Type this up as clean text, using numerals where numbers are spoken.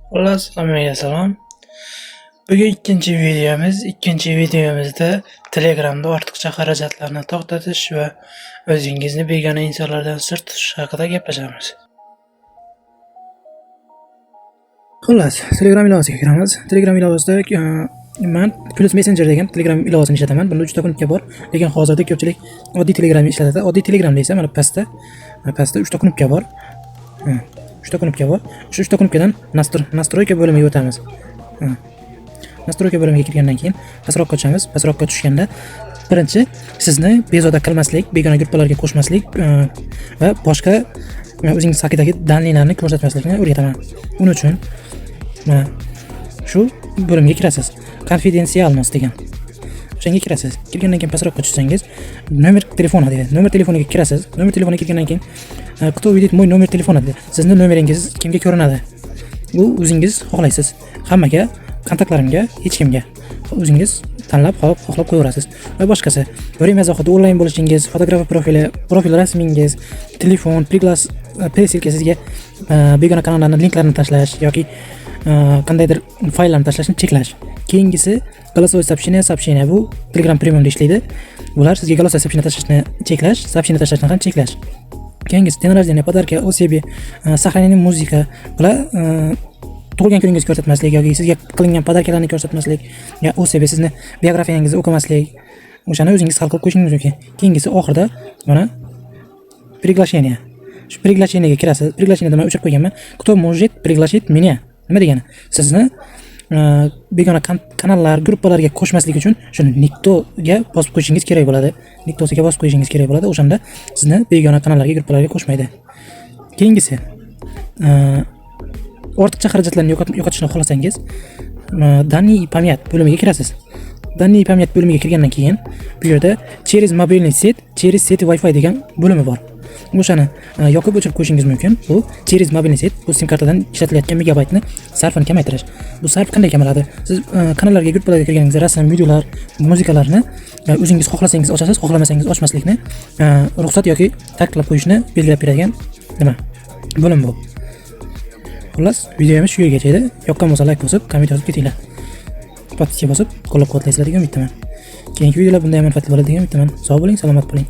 Xullas, hammaga salom. Bugun ikkinchi videomizda Telegramda ortiqcha xarajatlarni to'xtatish va o'zingizni begona insonlardan sir tutish haqida gaplashamiz. Xullas, Telegram ilovasiga kiramiz. Telegram ilovasida men Plus Messenger degan Telegram ilovasini ishlataman. Bunda 3 ta kunutga bor, lekin hozirda ko'pchilik oddiy Telegramni ishlatadi. Oddiy Telegram desa, mana pastda 3 ta kunutga bor. 3 ta kunutga bor. Shu 3 ta kunutkadan настройка bo'limiga o'tamiz. Настройка bo'limiga kirgandan keyin pastroqqa tushamiz. Pastroqqa tushganda birinchi sizni bezovta qilmaslik, begona gruppalarga qo'shmaslik va boshqa o'zingiz haqidagi danlilarni ko'rsatmaslikni o'rgataman. Uning uchun shu bo'limga kirasiz. Confidensialnost degan. O'shanga kirasiz. Kirgandan keyin pastroqqa tushsangiz, nomer telefoni deydi. Nomer telefoniga kirasiz. Nomer telefoniga kirgandan keyin кто видит мой номер telefona deydi. Sizni nomeringiz kimga ko'rinadi? Bu o'zingiz xohlaysiz. Hammaga, kontaktlarimga, hech kimga. O'zingiz tanlab, xohlab qo'yaverasiz. Va boshqasi. Время zaxida onlayn bo'lishingiz, fotograf profil rasmingiz, telefon, пригласилка sizga begona kanallarning linklarini tashlash yoki qandaydir fayllarni tashlashni cheklash. Keyingisi голосовое сообщение bu Telegram Premiumda ishlaydi. Bular sizga голосовое сообщение tashlashni cheklash, сообщение tashlashni ham cheklash. Keyingisi день рождения, подарки о себе, сохранение muzika. Bular tug'ilgan kuningizni ko'rsatmaslik yoki sizga qilingan podarkalarni ko'rsatmaslik, yo o себе sizni biografiyangizni o'qimaslik. O'shani o'zingiz hal qilib qo'yishingiz mumkin. Keyingisi oxirida mana приглашение. Shu приглашениеga kirasiz. Приглашениеda men o'chirib qo'yganman. Кто может пригласить меня? Nima degani? Sizni begona kanallar, gruppalarga qo'shmaslik uchun shuni niktoga bosib qo'yishingiz kerak bo'ladi. Niktosiga bosib qo'yishingiz kerak bo'ladi. O'shanda sizni begona kanallarga, gruppalarga qo'shmaydi. Keyingisi ortiqcha xarajatlarni yo'qotishni xohlasangiz, данные и память bo'limiga kirasiz. Данные и память bo'limiga kirgandan keyin bu yerda через мобильный сеть, через сеть Wi-Fi degan bo'limi bor. O'shani yoqib o'chirib qo'yishingiz mumkin. Bu через мобильный сеть, bu sim kartadan ishlatilayotgan megabaytni sarfini kamaytirish. Bu sarf qanday kamayadi? Siz kanallarga, gruppalarga kirganingizda rasm, videolar, muzikalarni o'zingiz xohlasangiz ochasiz, xohlamasangiz ochmaslikni ruxsat yoki taqiqlab qo'yishni belgilab beradigan nima? Bo'lim bu. Xullas, videomiz shu yergacha edi. Yoqqan bo'lsa like bosib, komment yozib ketinglar. Podpiska bosib, qo'llab-quvvatlaysizlar degan umiddaman. Keyingi videolar bunday manfaatli bo'ladi degan umiddaman. Sog' bo'ling, salomat bo'ling.